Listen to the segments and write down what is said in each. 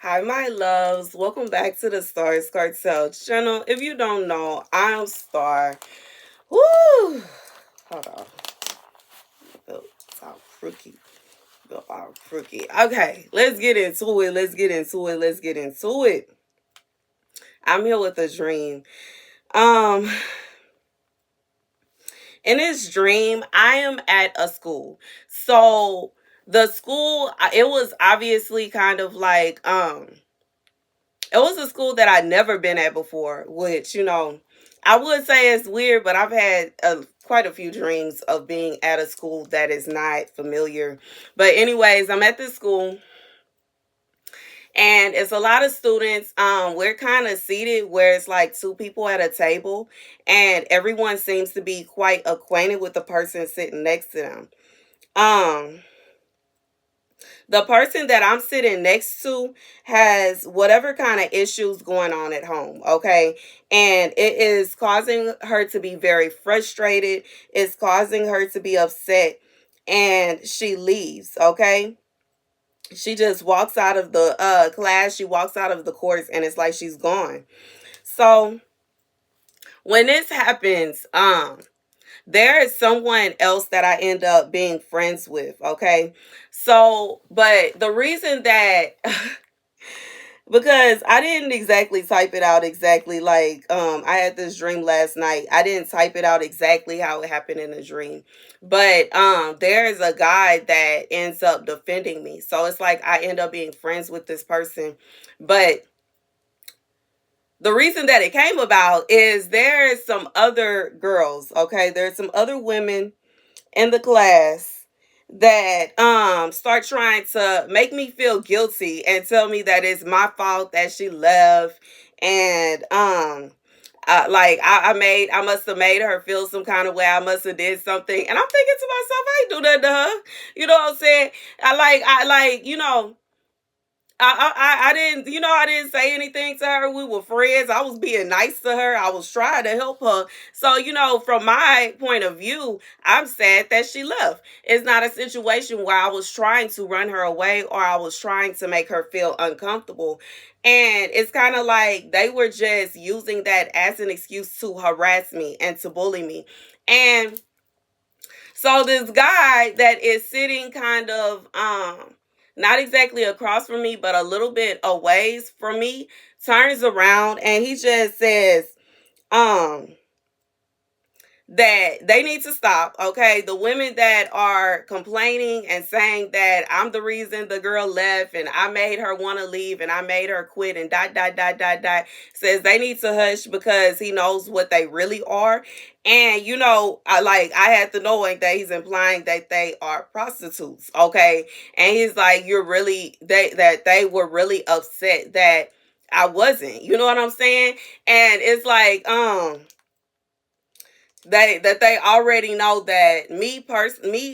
Hi, my loves. Welcome back to the Starscartel channel. If you don't know, I'm Star. Woo! Hold on. Built out crooked. Built out crooked. Okay, let's get into it. Let's get into it. I'm here with a dream. Um, in this dream, I am at a school. So the school, it was obviously kind of like it was a school that I'd never been at before, which, I would say it's weird, but I've had quite a few dreams of being at a school that is not familiar. But, anyways, I'm at this school and it's a lot of students. We're kind of seated where it's like two people at a table, and everyone seems to be quite acquainted with the person sitting next to them. Um, the person that I'm sitting next to has whatever kind of issues going on at home, okay? And it is causing her to be very frustrated. It's causing her to be upset, and she leaves, okay? She just walks out of the class, she walks out of the course, and it's like she's gone. So, when this happens, there is someone else that I end up being friends with, okay? So, but the reason that because I didn't exactly type it out exactly like I had this dream last night. I didn't type it out exactly how it happened in the dream. But there's a guy that ends up defending me. So it's like I end up being friends with this person. But the reason that it came about is there's some other girls, okay? There's some other women in the class that start trying to make me feel guilty and tell me that it's my fault that she left, and I must have made her feel some kind of way. I must have did something, and I'm thinking to myself, I ain't do nothing to her. You know what I'm saying? I didn't, I didn't say anything to her. We were friends. I was being nice to her. I was trying to help her. So, from my point of view, I'm sad that she left. It's not a situation where I was trying to run her away or I was trying to make her feel uncomfortable. And it's kind of like they were just using that as an excuse to harass me and to bully me. And so this guy that is sitting kind of not exactly across from me, but a little bit away from me, turns around and he just says, um, that they need to stop, okay? The women that are complaining and saying that I'm the reason the girl left and I made her want to leave and I made her quit and dot, says they need to hush because he knows what they really are. And I had the knowing that he's implying that they are prostitutes, okay? And he's like, they were really upset that I wasn't. You know what I'm saying? And it's like, they already know that me,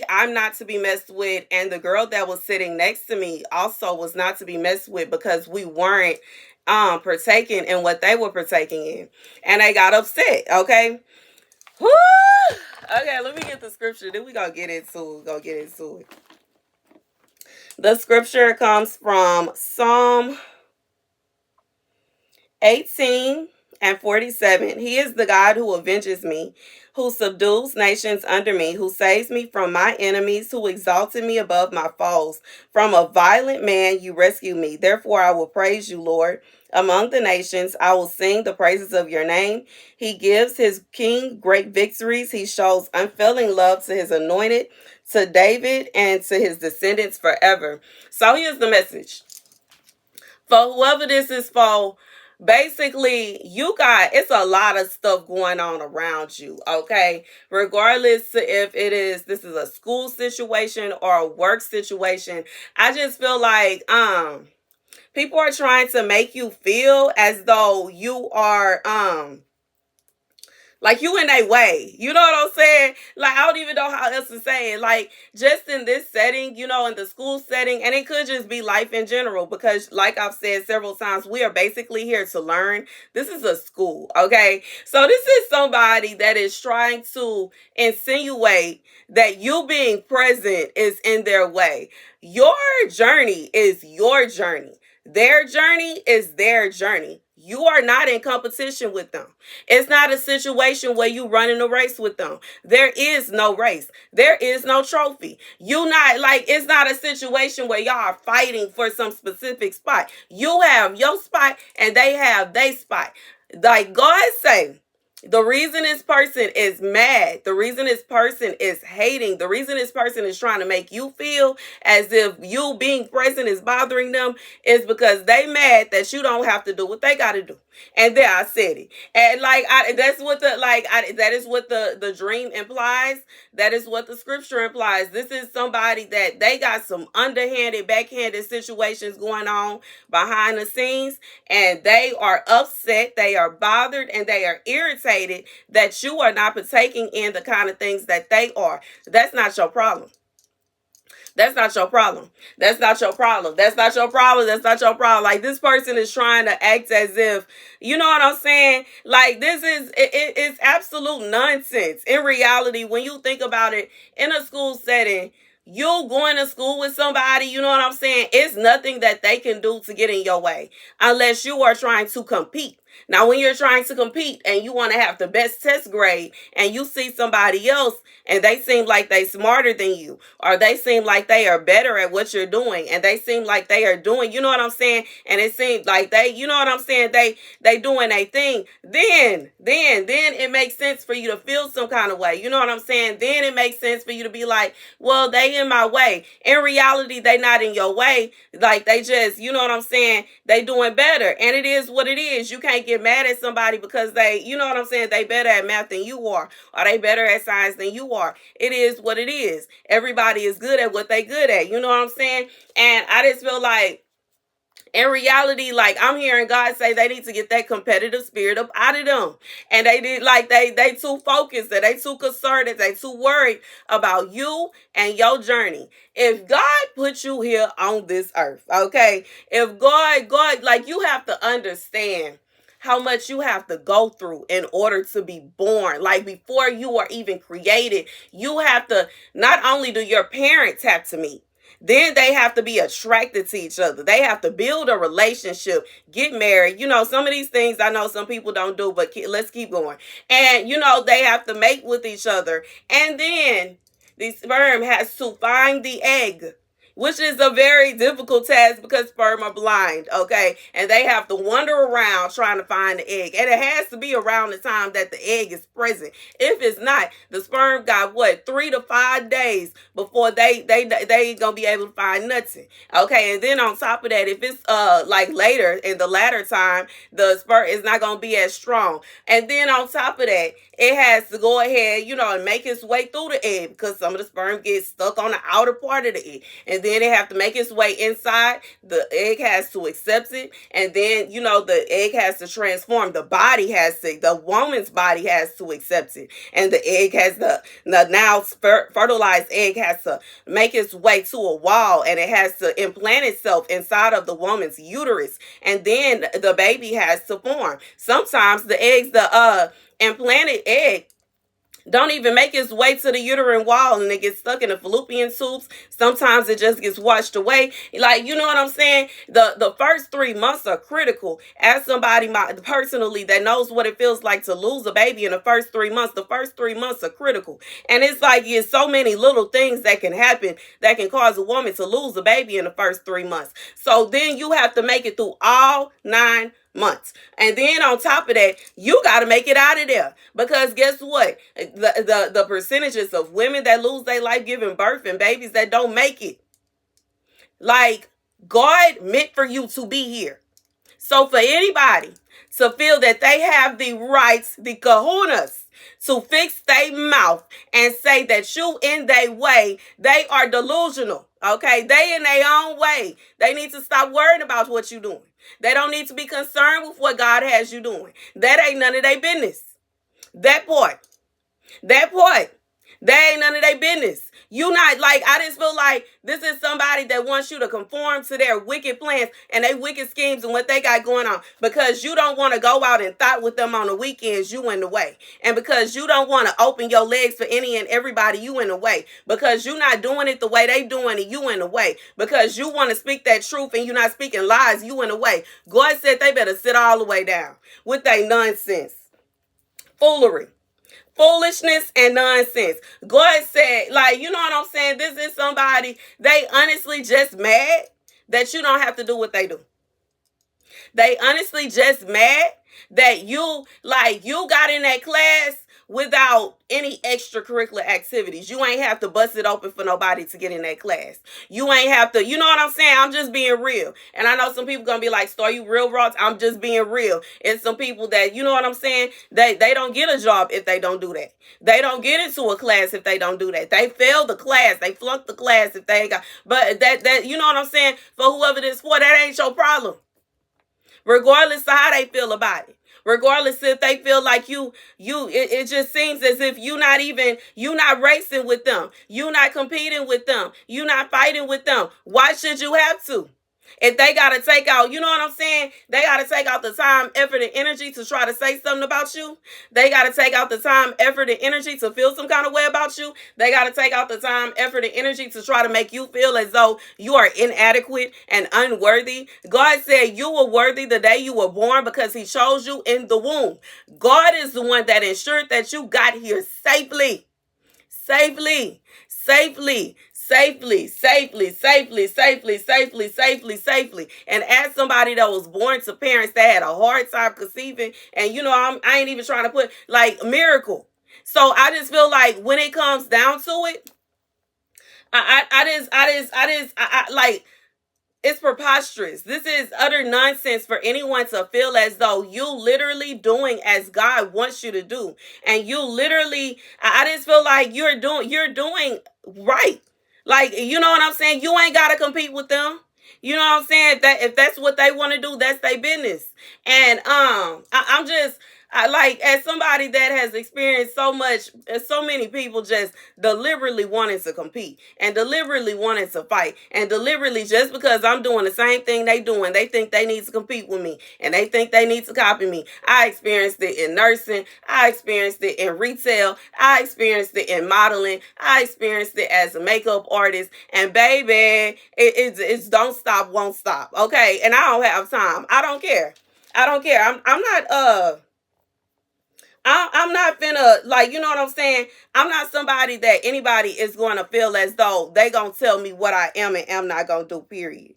I'm not to be messed with, and the girl that was sitting next to me also was not to be messed with because we weren't partaking in what they were partaking in, and they got upset. Okay. Woo! Okay, let me get the scripture, then we gonna get into it. The scripture comes from Psalm 18:47. He is the God who avenges me, who subdues nations under me, who saves me from my enemies, who exalted me above my foes. From a violent man you rescue me. Therefore I will praise you, Lord. Among the nations, I will sing the praises of your name. He gives his king great victories. He shows unfailing love to his anointed, to David, and to his descendants forever. So here's the message. For whoever this is for, basically it's a lot of stuff going on around you, okay? Regardless if this is a school situation or a work situation, I just feel like people are trying to make you feel as though you are like you in a way. You know what I'm saying? Like, I don't even know how else to say it. Like, just in this setting, in the school setting, and it could just be life in general, because like I've said several times, we are basically here to learn. This is a school, okay? So this is somebody that is trying to insinuate that you being present is in their way. Your journey is your journey. Their journey is their journey. You are not in competition with them. It's not a situation where you running a race with them. There is no race. There is no trophy. You not like it's not a situation where y'all are fighting for some specific spot. You have your spot and they have their spot. Like God say, the reason this person is mad, the reason this person is hating, the reason this person is trying to make you feel as if you being present is bothering them is because they mad that you don't have to do what they got to do. And there I said it. And that's what that is what the dream implies. That is what the scripture implies. This is somebody that they got some underhanded, backhanded situations going on behind the scenes, and they are upset, they are bothered, and they are irritated that you are not partaking in the kind of things that they are. That's not your problem. That's not your problem. That's not your problem. That's not your problem. That's not your problem. Like this person is trying to act as if, you know what I'm saying? Like this is, it's absolute nonsense. In reality, when you think about it, in a school setting, you going to school with somebody, you know what I'm saying? It's nothing that they can do to get in your way unless you are trying to compete. Now, when you're trying to compete and you want to have the best test grade and you see somebody else and they seem like they smarter than you, or they seem like they are better at what you're doing, and they seem like they are doing, you know what I'm saying? And it seems like they, you know what I'm saying? They doing a thing. Then it makes sense for you to feel some kind of way. You know what I'm saying? Then it makes sense for you to be like, well, they in my way. In reality, they not in your way. Like they just, you know what I'm saying? They doing better. And it is what it is. You can't get mad at somebody because they, you know what I'm saying? They better at math than you are, or they better at science than you are. It is what it is. Everybody is good at what they good at. You know what I'm saying? And I just feel like in reality, like I'm hearing God say they need to get that competitive spirit up out of them. And they did like they too focused, that they too concerned, that they too worried about you and your journey. If God put you here on this earth, okay? If God, like you have to understand how much you have to go through in order to be born. Like before you are even created, you have to, not only do your parents have to meet, then they have to be attracted to each other. They have to build a relationship, get married. You know, some of these things I know some people don't do, but let's keep going. And, you know, they have to mate with each other. And then the sperm has to find the egg, which is a very difficult task because sperm are blind, okay? And they have to wander around trying to find the egg. And it has to be around the time that the egg is present. If it's not, the sperm got 3 to 5 days before they ain't gonna be able to find nothing. Okay, and then on top of that, if it's like later in the latter time, the sperm is not gonna be as strong. And then on top of that, it has to go ahead, you know, and make its way through the egg because some of the sperm gets stuck on the outer part of the egg. And then it have to make its way inside. The egg has to accept it. And then, you know, the egg has to transform. The woman's body has to accept it. And the egg has the now fertilized egg has to make its way to a wall, and it has to implant itself inside of the woman's uterus. And then the baby has to form. Sometimes the implanted egg don't even make its way to the uterine wall, and it gets stuck in the fallopian tubes. Sometimes it just gets washed away. Like, you know what I'm saying? The first 3 months are critical. As somebody personally that knows what it feels like to lose a baby in the first 3 months, the first 3 months are critical. And it's like there's so many little things that can happen that can cause a woman to lose a baby in the first 3 months. So then you have to make it through all 9 months. And then on top of that, you got to make it out of there, because guess what? The percentages of women that lose their life giving birth and babies that don't make it, like God meant for you to be here. So for anybody to feel that they have the rights, the kahunas, to fix their mouth and say that you in their way, they are delusional. Okay, they in their own way. They need to stop worrying about what you're doing. They don't need to be concerned with what God has you doing. That ain't none of their business. That part. They ain't none of their business. You not like, I just feel like this is somebody that wants you to conform to their wicked plans and their wicked schemes and what they got going on, because you don't want to go out and thought with them on the weekends. You in the way. And because you don't want to open your legs for any and everybody, you in the way. Because you not doing it the way they doing it, you in the way. Because you want to speak that truth and you not speaking lies, you in the way. God said they better sit all the way down with their nonsense, foolery, foolishness, and nonsense. God said, like, you know what I'm saying? This is somebody, they honestly just mad that you don't have to do what they do. They honestly just mad that you, like, you got in that class without any extracurricular activities. You ain't have to bust it open for nobody to get in that class. You ain't have to, you know what I'm saying? I'm just being real. And I know some people gonna be like, Star, you real raw? I'm just being real. And some people that, you know what I'm saying? They don't get a job if they don't do that. They don't get into a class if they don't do that. They fail the class. They flunk the class if they ain't got, but that, you know what I'm saying? For whoever this for, that ain't your problem. Regardless of how they feel about it. Regardless if they feel like it just seems as if you not racing with them. You not competing with them. You not fighting with them. Why should you have to? If they got to take out, you know what I'm saying? They got to take out the time, effort, and energy to try to say something about you. They got to take out the time, effort, and energy to feel some kind of way about you. They got to take out the time, effort, and energy to try to make you feel as though you are inadequate and unworthy. God said you were worthy the day you were born because he chose you in the womb. God is the one that ensured that you got here safely. Safely. Safely. Safely, safely, safely, safely, safely, safely, safely. And as somebody that was born to parents that had a hard time conceiving, and you know, I ain't even trying to put like miracle. So I just feel like when it comes down to it, I like, it's preposterous. This is utter nonsense for anyone to feel as though you literally doing as God wants you to do. And you literally, I just feel like you're doing right. Like, you know what I'm saying? You ain't got to compete with them. You know what I'm saying? That if that's what they want to do, that's their business. And I'm just, I like, as somebody that has experienced so much, so many people just deliberately wanting to compete and deliberately wanting to fight and deliberately, just because I'm doing the same thing they doing, they think they need to compete with me and they think they need to copy me. I experienced it in nursing. I experienced it in retail. I experienced it in modeling. I experienced it as a makeup artist. And baby, it's don't stop, won't stop. Okay. And I don't have time. I don't care. I don't care. I'm not finna, like, you know what I'm saying? I'm not somebody that anybody is going to feel as though they going to tell me what I am and am not going to do, period.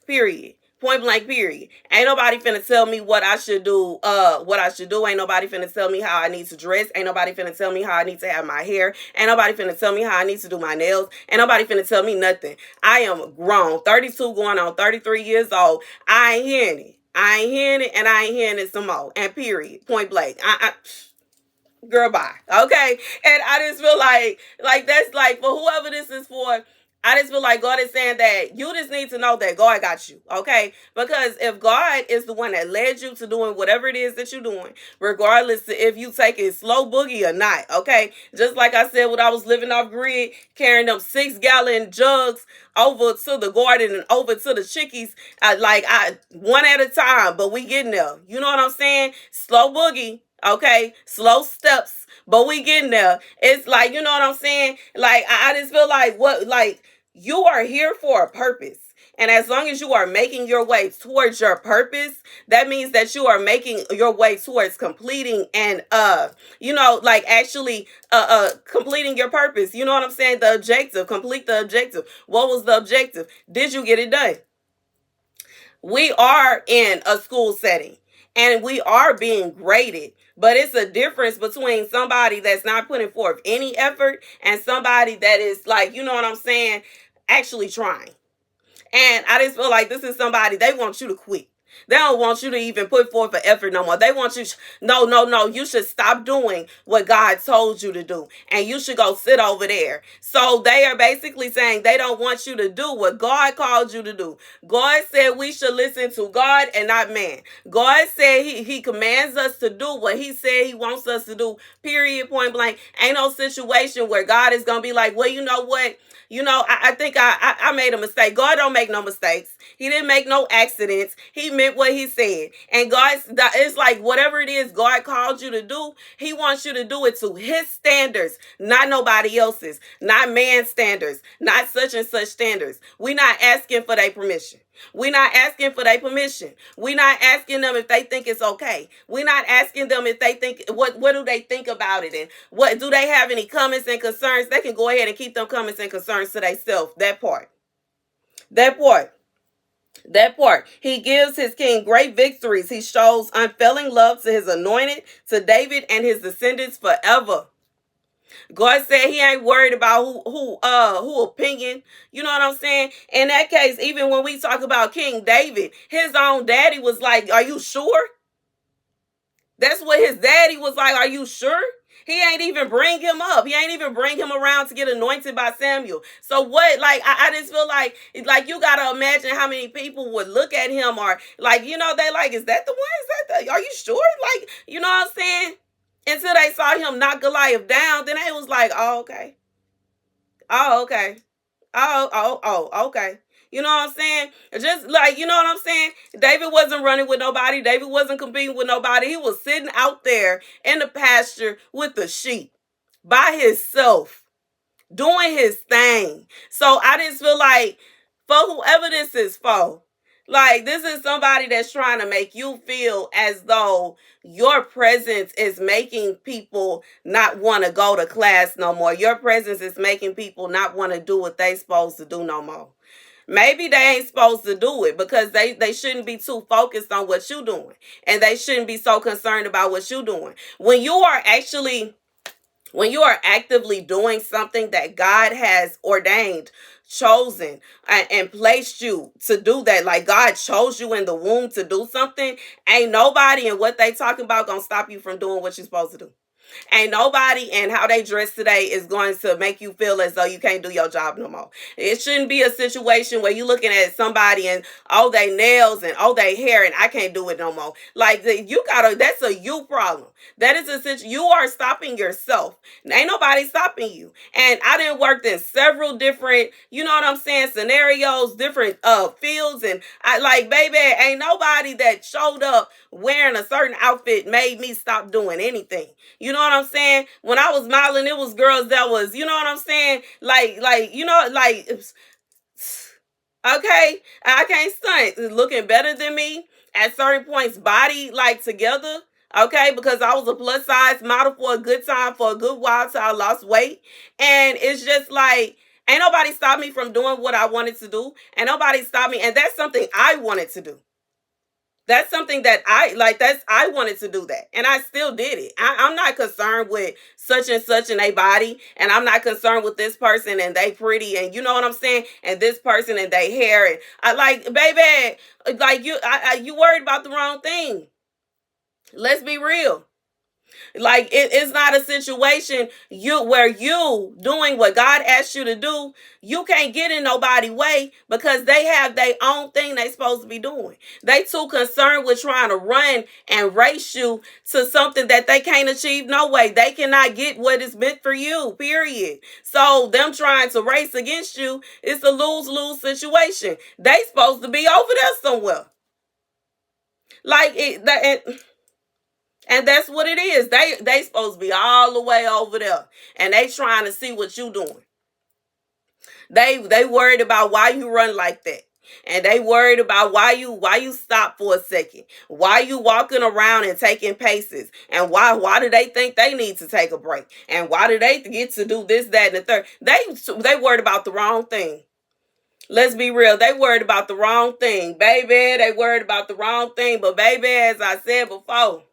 Period. Point blank, period. Ain't nobody finna tell me what I should do, Ain't nobody finna tell me how I need to dress. Ain't nobody finna tell me how I need to have my hair. Ain't nobody finna tell me how I need to do my nails. Ain't nobody finna tell me nothing. I am grown, 32 going on 33 years old. I ain't hearing it. I ain't hearing it, and I ain't hearing it some more. And period. Point blank. Girl, bye. Okay? And I just feel like that's like, for whoever this is for, I just feel like God is saying that you just need to know that God got you, okay? Because if God is the one that led you to doing whatever it is that you're doing, regardless of if you take it slow boogie or not, okay? Just like I said, when I was living off grid, carrying them 6-gallon jugs over to the garden and over to the chickies, I one at a time, but we getting there. You know what I'm saying? Slow boogie. Okay, slow steps, but we getting there. It's like, you know what I'm saying? Like, I just feel like you are here for a purpose. And as long as you are making your way towards your purpose, that means that you are making your way towards completing and actually completing your purpose. You know what I'm saying? The objective, complete the objective. What was the objective? Did you get it done? We are in a school setting and we are being graded. But it's a difference between somebody that's not putting forth any effort and somebody that is, like, you know what I'm saying, actually trying. And I just feel like this is somebody, they want you to quit. They don't want you to even put forth an effort no more. They want you, no, no, no. You should stop doing what God told you to do. And you should go sit over there. So they are basically saying they don't want you to do what God called you to do. God said we should listen to God and not man. God said he commands us to do what he said he wants us to do, period, point blank. Ain't no situation where God is going to be like, well, you know what? I think I made a mistake. God don't make no mistakes. He didn't make no accidents. He meant what he said. And God, it's like whatever it is God called you to do, he wants you to do it to his standards, not nobody else's, not man's standards, not such and such standards. We're not asking for their permission. We're not asking for their permission. We're not asking them if they think it's okay. We're not asking them if they think, what do they think about it, and what do they have any comments and concerns. They can go ahead and keep them comments and concerns to themselves. That part. That part. That part. He gives his king great victories. He shows unfailing love to his anointed, to David and his descendants forever. God said he ain't worried about who opinion. You know what I'm saying? In that case, even when we talk about King David, his own daddy was like, "Are you sure?" That's what his daddy was like. "Are you sure?" He ain't even bring him up. He ain't even bring him around to get anointed by Samuel. So what? Like I just feel like you gotta imagine how many people would look at him, or like, they like, "Is that the one? Are you sure?" Like, you know what I'm saying? Until they saw him knock Goliath down, then they was like, "Oh, okay. Oh, okay. Oh, okay." You know what I'm saying? Just like, you know what I'm saying? David wasn't running with nobody. David wasn't competing with nobody. He was sitting out there in the pasture with the sheep by himself, doing his thing. So I just feel like, for whoever this is for, like, this is somebody that's trying to make you feel as though your presence is making people not want to go to class no more. Your presence is making people not want to do what they supposed to do no more. Maybe they ain't supposed to do it because they shouldn't be too focused on what you're doing. And they shouldn't be so concerned about what you're doing. When you are actively doing something that God has ordained, chosen, and placed you to do that, like God chose you in the womb to do something, ain't nobody and what they talking about gonna stop you from doing what you're supposed to do. Ain't nobody and how they dress today is going to make you feel as though you can't do your job no more. It shouldn't be a situation where you looking at somebody and they nails and they hair and I can't do it no more. Like, that's a you problem. That is a situation. You are stopping yourself. Ain't nobody stopping you. And I done worked in several different, you know what I'm saying, scenarios, different fields, and I like, baby, ain't nobody that showed up wearing a certain outfit made me stop doing anything. You know what I'm saying? When I was modeling, it was girls that was, you know what I'm saying? Like, okay, I can't stunt. Looking better than me at certain points, body like together. Okay, because I was a plus size model for a good time, for a good while till I lost weight. And it's just like, ain't nobody stopped me from doing what I wanted to do. And nobody stopped me. And that's something I wanted to do. That's something that I wanted to do that. And I still did it. I'm not concerned with such and such in a body. And I'm not concerned with this person and they pretty. And you know what I'm saying? And this person and they hair. And I like, baby, like you worried about the wrong thing. Let's be real. Like it's not a situation where you doing what God asked you to do, you can't get in nobody's way because they have their own thing they supposed to be doing. They too concerned with trying to run and race you to something that they can't achieve no way. They cannot get what is meant for you, period. So them trying to race against you, it's a lose-lose situation. They supposed to be over there somewhere. Like and that's what it is. They supposed to be all the way over there. And they trying to see what you doing. They worried about why you run like that. And they worried about why you stop for a second. Why you walking around and taking paces. And why do they think they need to take a break? And why do they get to do this, that, and the third? They worried about the wrong thing. Let's be real. They worried about the wrong thing. Baby, they worried about the wrong thing. But baby, as I said before,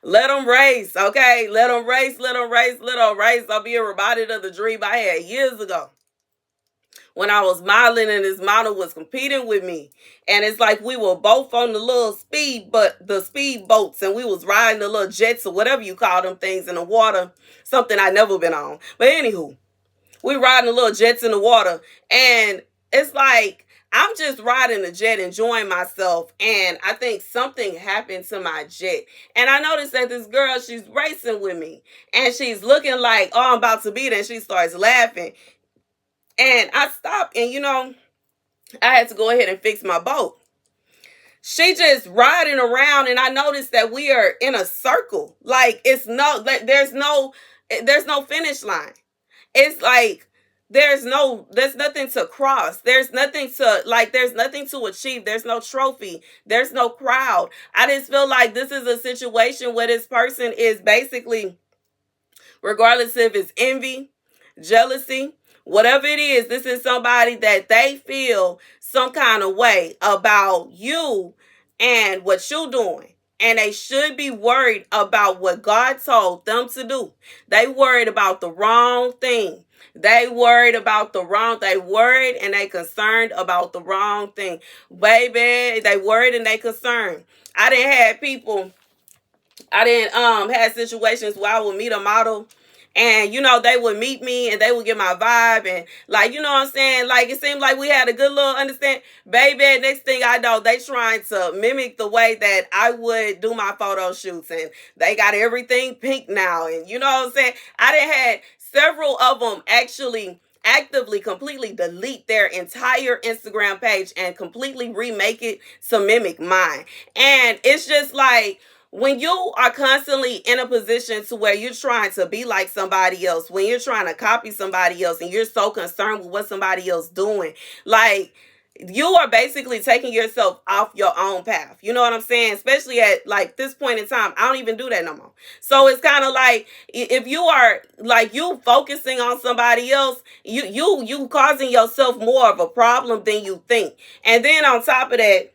let them race, okay? Let them race, let them race, let them race. I'll be reminded of the dream I had years ago when I was modeling and this model was competing with me. And it's like we were both on the little the speed boats, and we was riding the little jets or whatever you call them things in the water. Something I never been on. But anywho, we riding the little jets in the water, and it's like I'm just riding the jet, enjoying myself, and I think something happened to my jet. And I noticed that this girl, she's racing with me, and she's looking like, oh, I'm about to beat her, and she starts laughing. And I stopped, and I had to go ahead and fix my boat. She just riding around, and I noticed that we are in a circle. Like there's no finish line. It's like there's nothing to cross. There's nothing to achieve. There's no trophy. There's no crowd. I just feel like this is a situation where this person is basically, regardless if it's envy, jealousy, whatever it is, this is somebody that they feel some kind of way about you and what you're doing. And they should be worried about what God told them to do. They worried about the wrong thing. They worried and they concerned about the wrong thing. Baby, they worried and they concerned. I didn't had situations where I would meet a model, and they would meet me and they would get my vibe, and like, what I'm saying, like it seemed like we had a good little understanding. Baby, next thing I know, they trying to mimic the way that I would do my photo shoots, and they got everything pink now, and what I'm saying, I done had several of them actually actively completely delete their entire Instagram page and completely remake it to mimic mine. And it's just like, when you are constantly in a position to where you're trying to be like somebody else, when you're trying to copy somebody else, and you're so concerned with what somebody else doing, like, you are basically taking yourself off your own path. You know what I'm saying? Especially at like this point in time, I don't even do that no more. So it's kind of like, if you are like, you focusing on somebody else, you causing yourself more of a problem than you think. And then on top of that,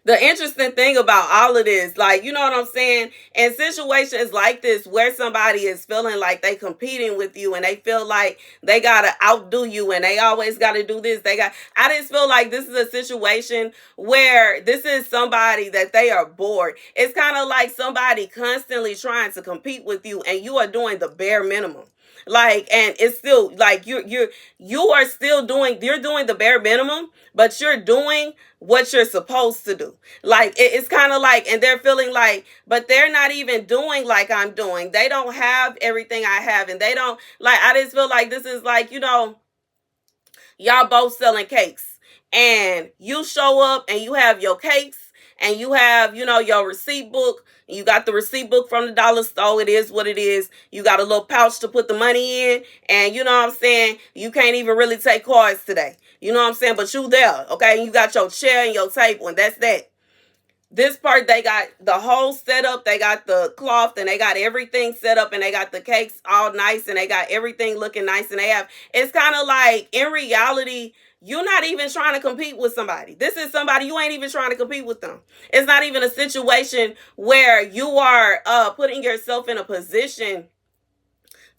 the interesting thing about all of this, like, you know what I'm saying? In situations like this where somebody is feeling like they competing with you and they feel like they got to outdo you and they always got to do this, I just feel like this is a situation where this is somebody that they are bored. It's kind of like somebody constantly trying to compete with you and you are doing the bare minimum. Like, and it's still like you're doing the bare minimum, but you're doing what you're supposed to do. Like, it's kind of like, and they're feeling like, but they're not even doing like I'm doing. They don't have everything I have, and they don't, like, I just feel like this is like, y'all both selling cakes, and you show up and you have your cakes and you have, your receipt book. You got the receipt book from the dollar store. It is what it is. You got a little pouch to put the money in. And you know what I'm saying? You can't even really take cards today. You know what I'm saying? But you there, okay? And you got your chair and your table, and that's that. This part, they got the whole setup. They got the cloth, and they got everything set up, and they got the cakes all nice, and they got everything looking nice. And it's kind of like, in reality, you're not even trying to compete with somebody. This is somebody, you ain't even trying to compete with them. It's not even a situation where you are putting yourself in a position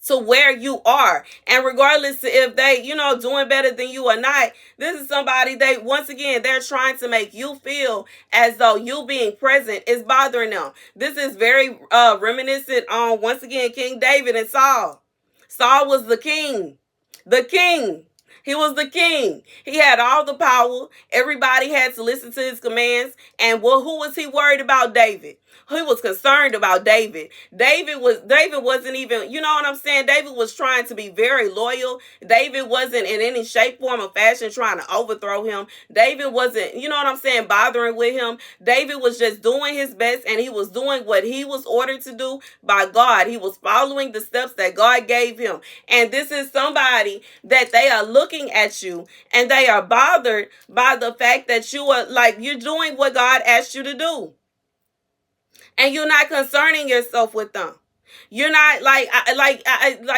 to where you are. And regardless if they, doing better than you or not, this is somebody, they're trying to make you feel as though you being present is bothering them. This is very reminiscent on, once again, King David and Saul. Saul was the king. The king. He was the king. He had all the power. Everybody had to listen to his commands. And who was he worried about? David. He was concerned about David. David wasn't even, you know what I'm saying? David was trying to be very loyal. David wasn't in any shape, form, or fashion trying to overthrow him. David wasn't, you know what I'm saying, bothering with him. David was just doing his best, and he was doing what he was ordered to do by God. He was following the steps that God gave him. And this is somebody that they are looking at you, and they are bothered by the fact that you are like, you're doing what God asked you to do. And you're not concerning yourself with them. You're not like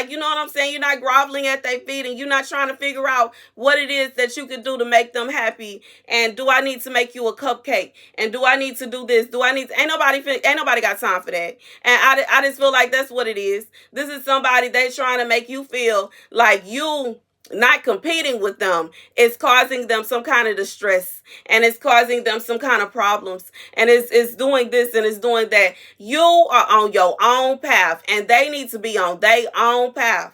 you know what I'm saying? You're not groveling at their feet, and you're not trying to figure out what it is that you can do to make them happy. And do I need to make you a cupcake? And do I need to do this? Ain't nobody got time for that. And I just feel like that's what it is. This is somebody, they trying to make you feel like you not competing with them is causing them some kind of distress, and it's causing them some kind of problems, and it's doing this and it's doing that. You are on your own path, and they need to be on their own path.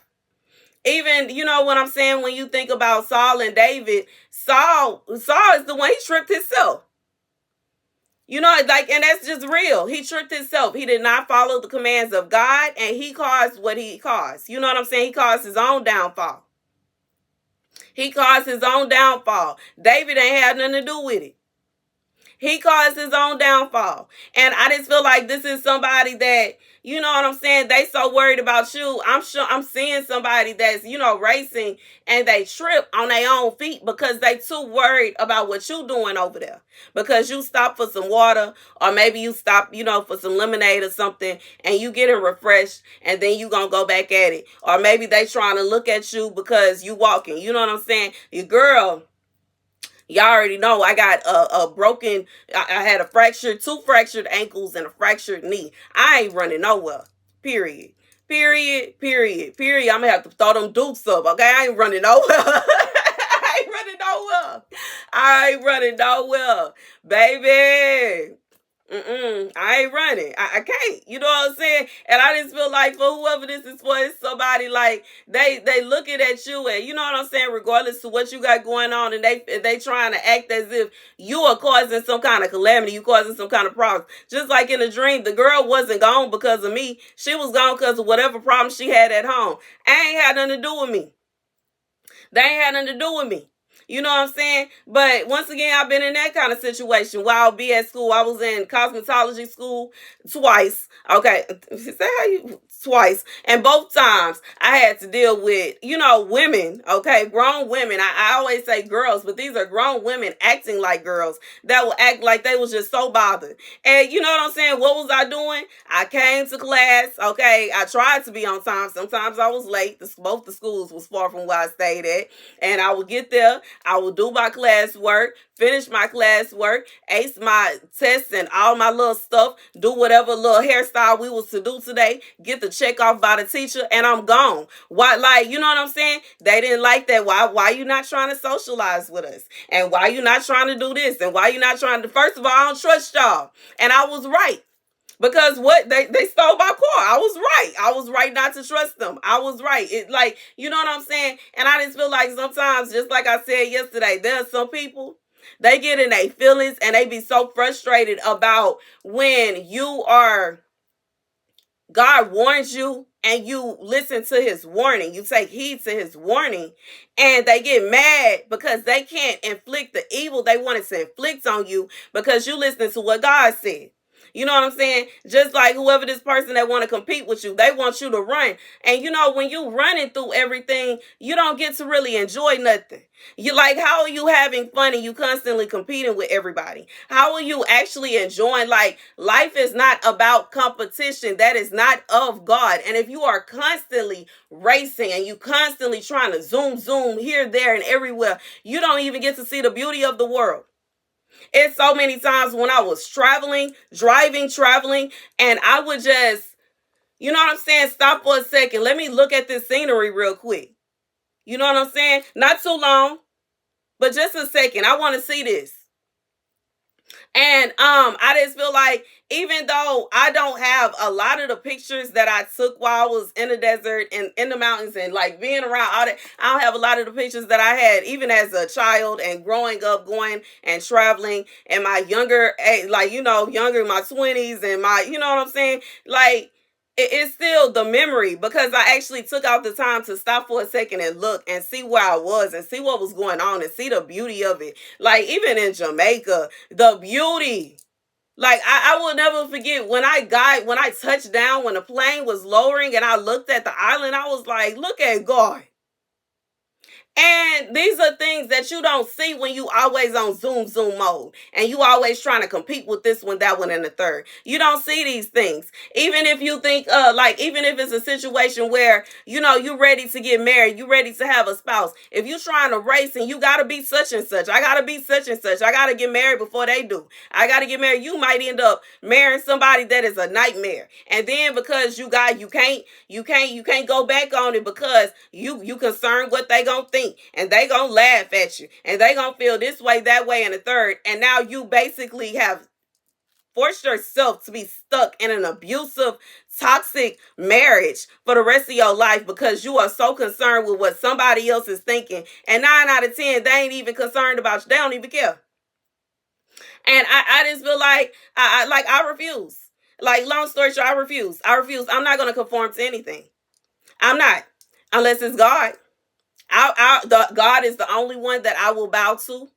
Even, you know what I'm saying, when you think about Saul and David, Saul is the one, he tricked himself. You know, like, and that's just real. He tricked himself. He did not follow the commands of God, and he caused what he caused. You know what I'm saying? He caused his own downfall. He caused his own downfall. David ain't had nothing to do with it. He caused his own downfall. And I just feel like this is somebody that, you know what I'm saying, they so worried about you. I'm sure I'm seeing somebody that's, you know, racing, and they trip on their own feet because they too worried about what you doing over there. Because you stop for some water, or maybe you stop, you know, for some lemonade or something, and you getting refreshed, and then you gonna go back at it. Or maybe they trying to look at you because you walking. You know what I'm saying? Your girl, y'all already know I got a broken, I had two fractured ankles and a fractured knee. I ain't running nowhere. Period. Period. Period. Period. I'm gonna have to throw them dukes up. Okay, I ain't running nowhere. I ain't running nowhere. I ain't running nowhere, baby. I ain't running. I can't. You know what I'm saying? And I just feel like for whoever this is for, it's somebody like they looking at you, and you know what I'm saying, regardless of what you got going on, and they trying to act as if you are causing some kind of calamity, you causing some kind of problem. Just like in a dream, the girl wasn't gone because of me. She was gone because of whatever problem she had at home. Ain't had nothing to do with me. They ain't had nothing to do with me. You know what I'm saying? But once again, I've been in that kind of situation while I'll be at school. I was in cosmetology school twice. Okay. Is that how you? Twice. And both times I had to deal with, you know, women. Okay. Grown women. I always say girls, but these are grown women acting like girls that will act like they was just so bothered. And you know what I'm saying? What was I doing? I came to class. Okay. I tried to be on time. Sometimes I was late. Both the schools was far from where I stayed at. And I would get there. I will do my classwork, finish my classwork, ace my tests and all my little stuff, do whatever little hairstyle we was to do today, get the check off by the teacher, and I'm gone. Why, like, you know what I'm saying? They didn't like that. Why you not trying to socialize with us? And why you not trying to do this? And why you not trying to, first of all, I don't trust y'all. And I was right. Because what they stole my car. I was right. I was right not to trust them. I was right. It, like, you know what I'm saying? And I just feel like sometimes, just like I said yesterday, there are some people, they get in their feelings and they be so frustrated about when you are, God warns you and you listen to his warning. You take heed to his warning, and they get mad because they can't inflict the evil they wanted to inflict on you because you listen to what God said. You know what I'm saying? Just like whoever this person that want to compete with you, they want you to run. And you know, when you running through everything, you don't get to really enjoy nothing. You like, how are you having fun and you constantly competing with everybody? How are you actually enjoying? Like, life is not about competition. That is not of God. And if you are constantly racing and you constantly trying to zoom here, there, and everywhere, you don't even get to see the beauty of the world. It's so many times when I was traveling, and I would just, you know what I'm saying, stop for a second. Let me look at this scenery real quick. You know what I'm saying? Not too long, but just a second. I want to see this. And I just feel like, even though I don't have a lot of the pictures that I took while I was in the desert and in the mountains and like being around all that, I don't have a lot of the pictures that I had even as a child and growing up, going and traveling, and my younger, like, you know, younger, my 20s and my, you know what I'm saying? Like, it's still the memory because I actually took out the time to stop for a second and look and see where I was and see what was going on and see the beauty of it. Like, even in Jamaica, the beauty. Like, I will never forget when I touched down, when the plane was lowering and I looked at the island, I was like, look at God. And these are things that you don't see when you always on zoom mode and you always trying to compete with this one, that one, and the third. You don't see these things. Even if you think, like, even if it's a situation where, you know, you ready to get married, you ready to have a spouse. If you trying to race and you got to be such and such, I got to be such and such, I got to get married before they do. I got to get married. You might end up marrying somebody that is a nightmare. And then because you can't go back on it because you concerned what they gonna think. think, and they gonna laugh at you, and they gonna feel this way, that way, and the third, and now you basically have forced yourself to be stuck in an abusive, toxic marriage for the rest of your life because you are so concerned with what somebody else is thinking. And 9 out of 10, they ain't even concerned about you. They don't even care. And I just feel like I refuse. Like, long story short, I refuse. I'm not gonna conform to anything. I'm not, unless it's God. God is the only one that I will bow to.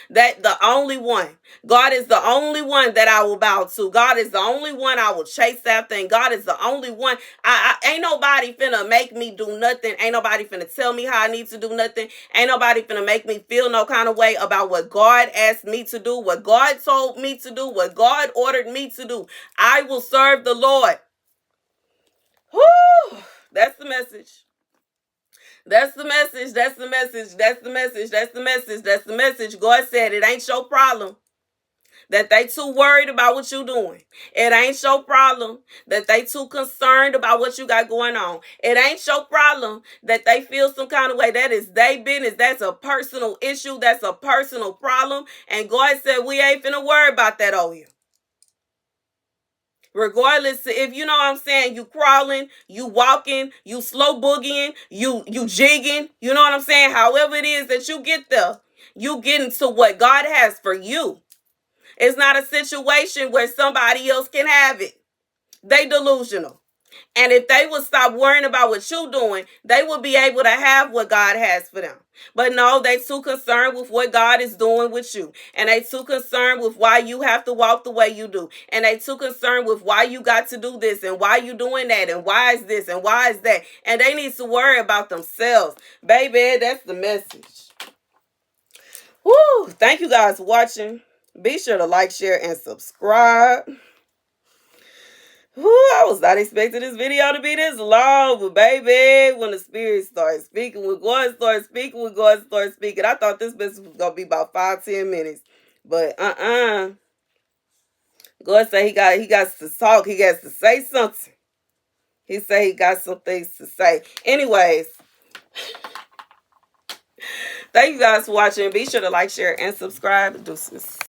That the only one. God is the only one that I will bow to. God is the only one I will chase after. And God is the only one. I ain't nobody finna make me do nothing. Ain't nobody finna tell me how I need to do nothing. Ain't nobody finna make me feel no kind of way about what God asked me to do, what God told me to do, what God ordered me to do. I will serve the Lord. Whew, that's the message. That's the message. That's the message. That's the message. That's the message. That's the message. God said it ain't your problem that they too worried about what you doing. It ain't your problem that they too concerned about what you got going on. It ain't your problem that they feel some kind of way. That is their business. That's a personal issue. That's a personal problem. And God said we ain't finna worry about that on you. Regardless if you know what I'm saying, you crawling, you walking, you slow boogieing, you jigging, you know what I'm saying? However it is that you get there, you get into what God has for you. It's not a situation where somebody else can have it. They delusional. And if they would stop worrying about what you're doing, they would be able to have what God has for them. But no, they too concerned with what God is doing with you. And they too concerned with why you have to walk the way you do. And they too concerned with why you got to do this and why you doing that and why is this and why is that. And they need to worry about themselves. Baby, that's the message. Woo! Thank you guys for watching. Be sure to like, share, and subscribe. I was not expecting this video to be this long, but baby, when the spirit starts speaking, when God starts speaking, I thought this message was going to be about 5-10 minutes. But God said he got to talk. He got to say something. He said he got some things to say. Anyways, thank you guys for watching. Be sure to like, share, and subscribe. Deuces.